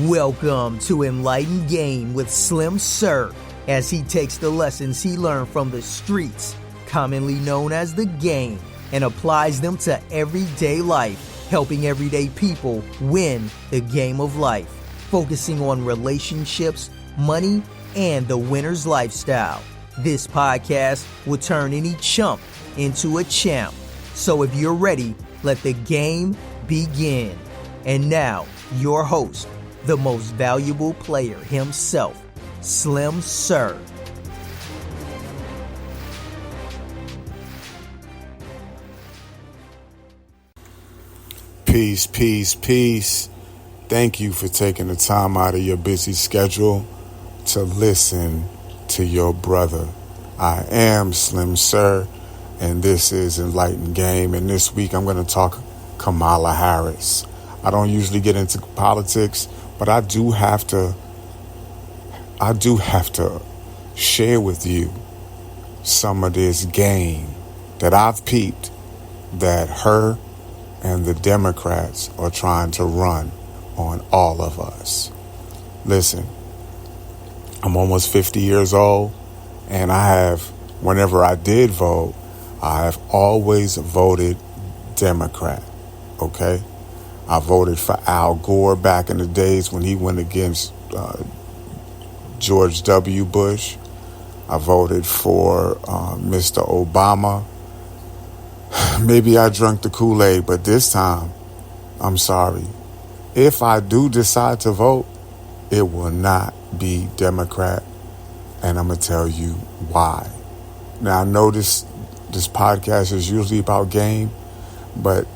Welcome to Enlightened Game with Slim Sir, as he takes the lessons he learned from the streets, commonly known as the game, and applies them to everyday life, helping everyday people win the game of life, focusing on relationships, money, and the winner's lifestyle. This podcast will turn any chump into a champ. So if you're ready, let the game begin. And now, your host, the most valuable player himself, Slim Sir. Peace, peace, peace. Thank you for taking the time out of your busy schedule to listen to your brother. I am Slim Sir, and this is Enlightened Game. And this week I'm going to talk Kamala Harris. I don't usually get into politics, but I do have to share with you some of this game that I've peeped that her and the Democrats are trying to run on all of us. Listen, I'm almost 50 years old, and whenever I did vote, I have always voted Democrat, okay? I voted for Al Gore back in the days when he went against George W. Bush. I voted for Mr. Obama. Maybe I drank the Kool-Aid, but this time, I'm sorry. If I do decide to vote, it will not be Democrat, and I'm going to tell you why. Now, I know this podcast is usually about game, but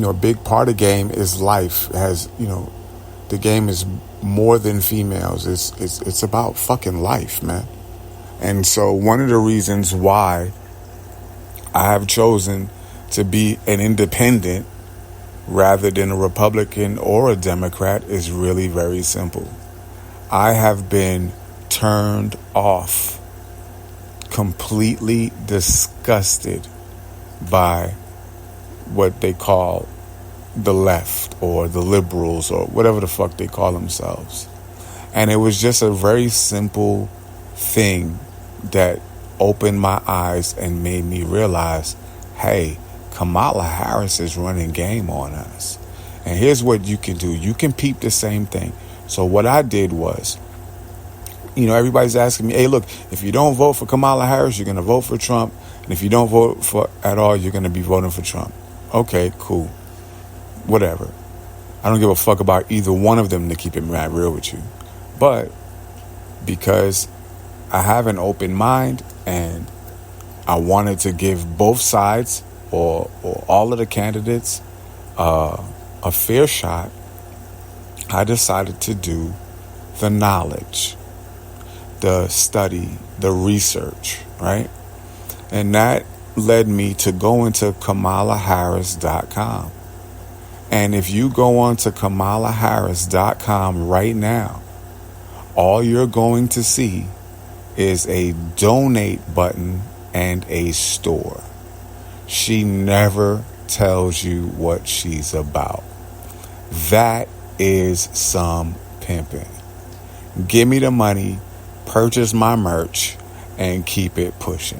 a big part of game is life. The game is more than females. It's about fucking life, man. And so one of the reasons why I have chosen to be an independent rather than a Republican or a Democrat is really very simple. I have been turned off, completely disgusted by what they call the left or the liberals or whatever the fuck they call themselves. And it was just a very simple thing that opened my eyes and made me realize, hey, Kamala Harris is running game on us. And here's what you can do. You can peep the same thing. So what I did was, everybody's asking me, hey, look, if you don't vote for Kamala Harris, you're going to vote for Trump. And if you don't vote for at all, you're going to be voting for Trump. Okay, cool. Whatever. I don't give a fuck about either one of them, to keep it right real with you. But because I have an open mind and I wanted to give both sides or all of the candidates a fair shot, I decided to do the knowledge, the study, the research, right? And that led me to go into KamalaHarris.com. And if you go on to KamalaHarris.com right now, all you're going to see is a donate button and a store. She never tells you what she's about. That is some pimping. Give me the money, purchase my merch, and keep it pushing.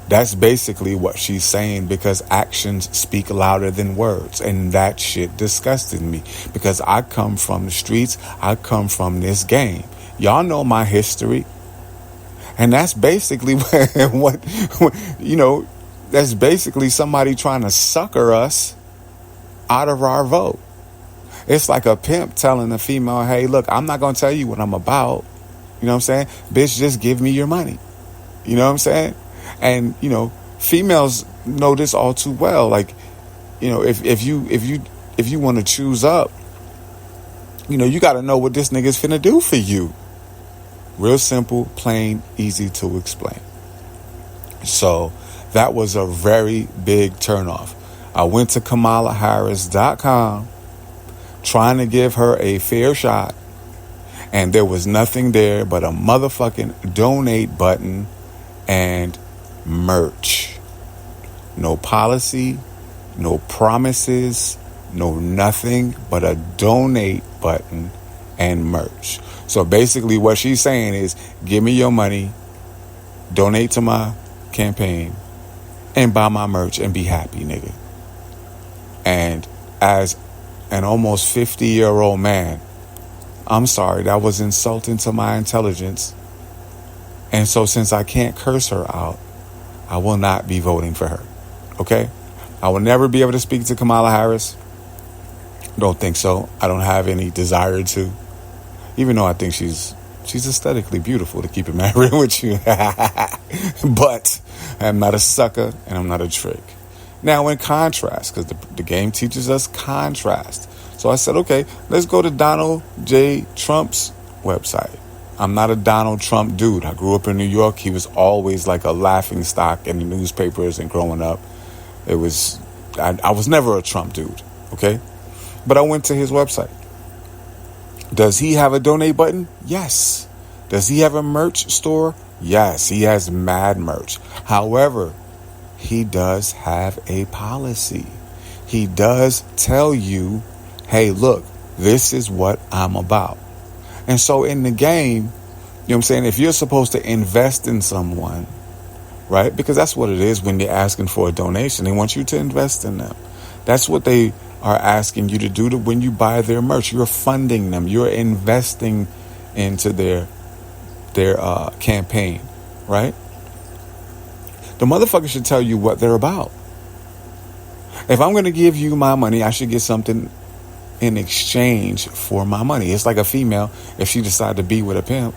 That's basically what she's saying, because actions speak louder than words. And that shit disgusted me, because I come from the streets. I come from this game. Y'all know my history. And that's basically that's basically somebody trying to sucker us out of our vote. It's like a pimp telling a female, hey, look, I'm not going to tell you what I'm about. You know what I'm saying? Bitch, just give me your money. You know what I'm saying? And, females know this all too well. Like, if you want to choose up, you got to know what this nigga's finna do for you. Real simple, plain, easy to explain. So that was a very big turnoff. I went to KamalaHarris.com trying to give her a fair shot, and there was nothing there but a motherfucking donate button and merch. No policy, no promises, no nothing but a donate button and merch. So basically what she's saying is, give me your money, donate to my campaign, and buy my merch and be happy, nigga. And as an almost 50-year-old man, I'm sorry, that was insulting to my intelligence. And so since I can't curse her out, I will not be voting for her. Okay? I will never be able to speak to Kamala Harris. Don't think so. I don't have any desire to. Even though I think she's aesthetically beautiful, to keep it married with you. But I'm not a sucker and I'm not a trick. Now, in contrast, because the game teaches us contrast. So I said, okay, let's go to Donald J. Trump's website. I'm not a Donald Trump dude. I grew up in New York. He was always like a laughing stock in the newspapers and growing up. I was never a Trump dude, okay? But I went to his website. Does he have a donate button? Yes. Does he have a merch store? Yes. He has mad merch. However, he does have a policy. He does tell you, hey, look, this is what I'm about. And so in the game, you know what I'm saying? If you're supposed to invest in someone, right? Because that's what it is when they're asking for a donation. They want you to invest in them. That's what they are asking you to do when you buy their merch. You're funding them. You're investing into their campaign, right? The motherfucker should tell you what they're about. If I'm going to give you my money, I should get something in exchange for my money. It's like a female, if she decide to be with a pimp,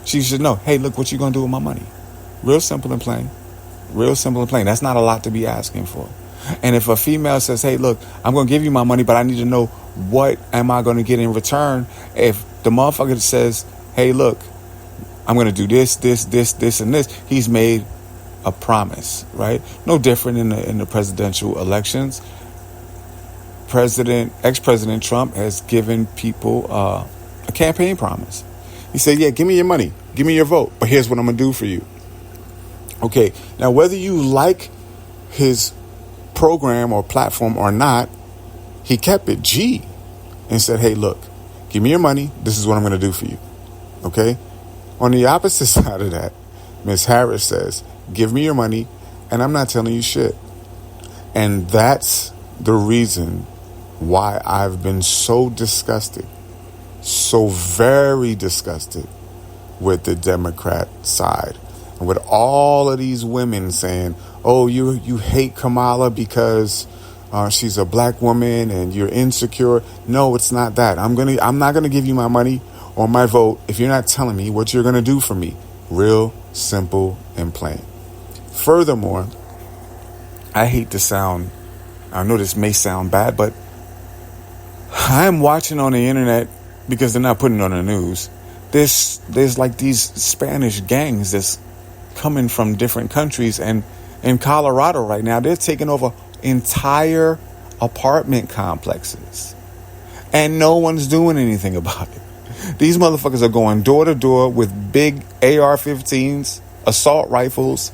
she should know, hey, look what you going to do with my money. Real simple and plain. Real simple and plain. That's not a lot to be asking for. And if a female says, hey, look, I'm going to give you my money, but I need to know what am I going to get in return. If the motherfucker says, hey, look, I'm going to do this, and this, he's made a promise, right? No different in the presidential elections. Ex-President Trump has given people a campaign promise. He said, yeah, give me your money, give me your vote, but here's what I'm going to do for you. Okay, now whether you like his program or platform or not, he kept it G and said, hey, look, give me your money, this is what I'm going to do for you. Okay? On the opposite side of that, Ms. Harris says, give me your money and I'm not telling you shit. And that's the reason why I've been so disgusted, so very disgusted with the Democrat side. And with all of these women saying, oh, you hate Kamala because she's a black woman and you're insecure. No, it's not that. I'm not gonna give you my money or my vote if you're not telling me what you're gonna do for me. Real simple and plain. Furthermore, I hate to sound, I know this may sound bad, but I'm watching on the internet because they're not putting it on the news. There's like these Spanish gangs that's coming from different countries, and in Colorado right now, they're taking over entire apartment complexes. And no one's doing anything about it. These motherfuckers are going door to door with big AR-15s, assault rifles,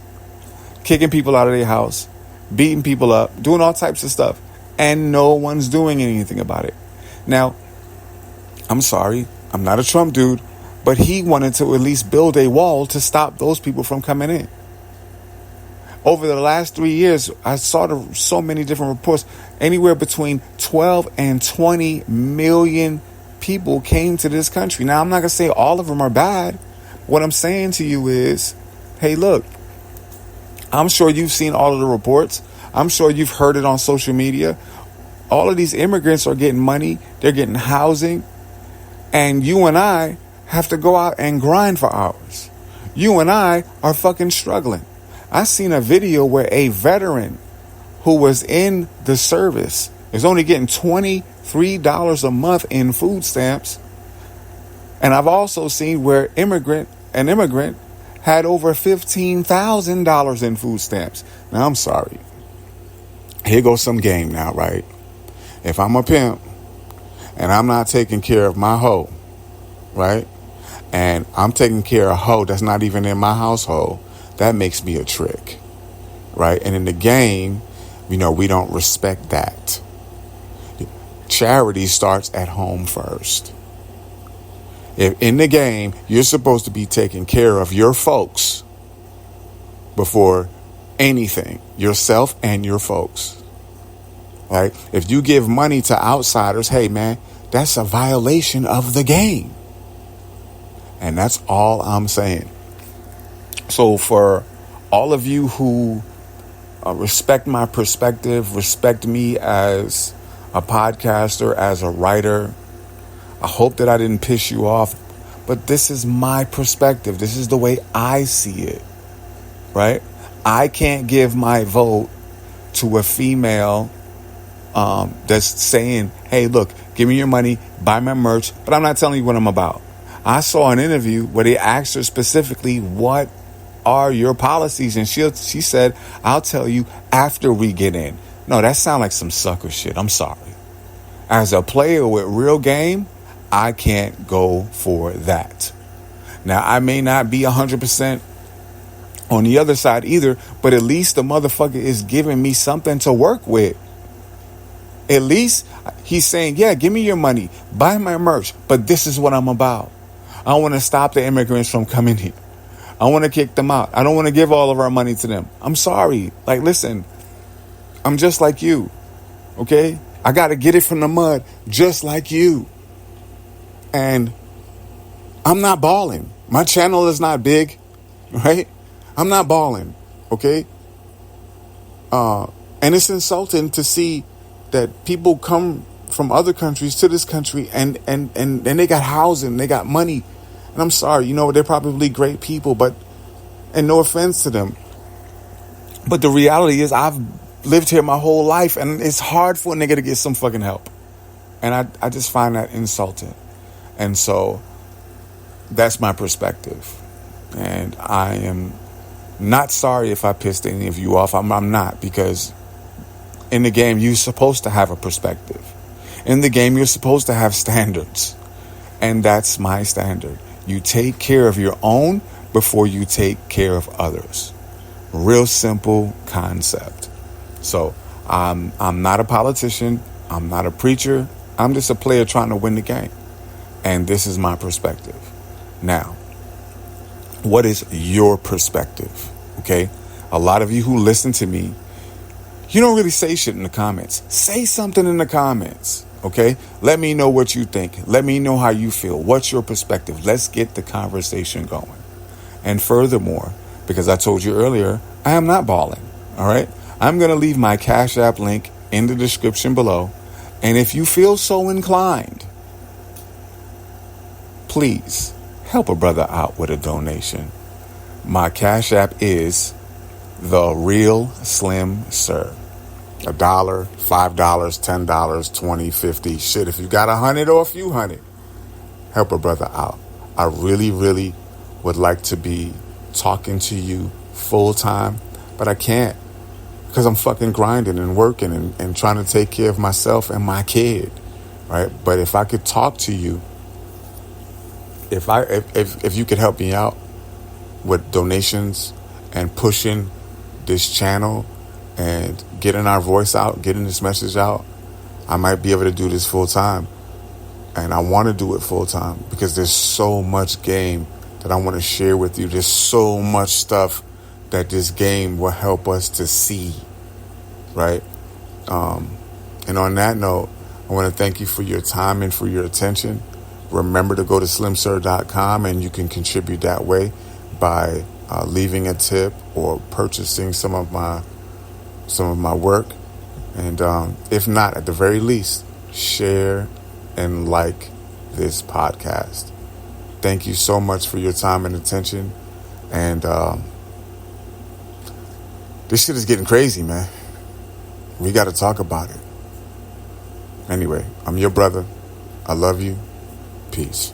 kicking people out of their house, beating people up, doing all types of stuff. And no one's doing anything about it. Now, I'm sorry, I'm not a Trump dude, but he wanted to at least build a wall to stop those people from coming in. Over the last 3 years, I saw so many different reports. Anywhere between 12 and 20 million people came to this country. Now, I'm not going to say all of them are bad. What I'm saying to you is, hey, look, I'm sure you've seen all of the reports. I'm sure you've heard it on social media. All of these immigrants are getting money. They're getting housing. And you and I have to go out and grind for ours. You and I are fucking struggling. I seen a video where a veteran who was in the service is only getting $23 a month in food stamps. And I've also seen where an immigrant had over $15,000 in food stamps. Now, I'm sorry. Here goes some game now, right? If I'm a pimp and I'm not taking care of my hoe, right? And I'm taking care of a hoe that's not even in my household, that makes me a trick, right? And in the game, we don't respect that. Charity starts at home first. If in the game, you're supposed to be taking care of your folks before anything, yourself and your folks. Right? If you give money to outsiders, hey man, that's a violation of the game. And that's all I'm saying. So for all of you who respect my perspective, respect me as a podcaster, as a writer, I hope that I didn't piss you off, but this is my perspective. This is the way I see it, right? I can't give my vote to a female that's saying, hey, look, give me your money, buy my merch, but I'm not telling you what I'm about. I saw an interview where they asked her specifically, what are your policies? And she said, I'll tell you after we get in. No, that sounds like some sucker shit. I'm sorry. As a player with real game, I can't go for that. Now, I may not be 100% on the other side either, but at least the motherfucker is giving me something to work with. At least he's saying, yeah, give me your money, buy my merch, but this is what I'm about. I want to stop the immigrants from coming here. I want to kick them out. I don't want to give all of our money to them. I'm sorry. Like, listen, I'm just like you. Okay? I got to get it from the mud just like you. And I'm not balling. My channel is not big, right? I'm not balling. Okay? And it's insulting to see that people come from other countries to this country and they got housing, they got money. And I'm sorry, you know, they're probably great people, and no offense to them. But the reality is I've lived here my whole life and it's hard for a nigga to get some fucking help. And I just find that insulting. And so that's my perspective. And I am not sorry if I pissed any of you off. I'm not, because in the game, you're supposed to have a perspective. In the game, you're supposed to have standards. And that's my standard. You take care of your own before you take care of others. Real simple concept. So I'm not a politician. I'm not a preacher. I'm just a player trying to win the game. And this is my perspective. Now, what is your perspective? Okay? A lot of you who listen to me, you don't really say shit in the comments. Say something in the comments. Okay? Let me know what you think. Let me know how you feel. What's your perspective? Let's get the conversation going. And furthermore, because I told you earlier, I am not balling. All right? I'm going to leave my Cash App link in the description below. And if you feel so inclined, please help a brother out with a donation. My Cash App is The Real Slim Sir. $1, $5, $10, $20, $50. Shit, if you got 100 or a few hundred, help a brother out. I really, really would like to be talking to you full time, but I can't, because I'm fucking grinding and working and trying to take care of myself and my kid, right? But if I could talk to you, if you could help me out with donations and pushing this channel and getting our voice out, getting this message out, I might be able to do this full time. And I want to do it full time because there's so much game that I want to share with you. There's so much stuff that this game will help us to see, right? And on that note, I want to thank you for your time and for your attention. Remember to go to slimsir.com and you can contribute that way by leaving a tip or purchasing some of my work. And if not, at the very least, share and like this podcast. Thank you so much for your time and attention. And this shit is getting crazy, man. We got to talk about it. Anyway, I'm your brother. I love you. Peace.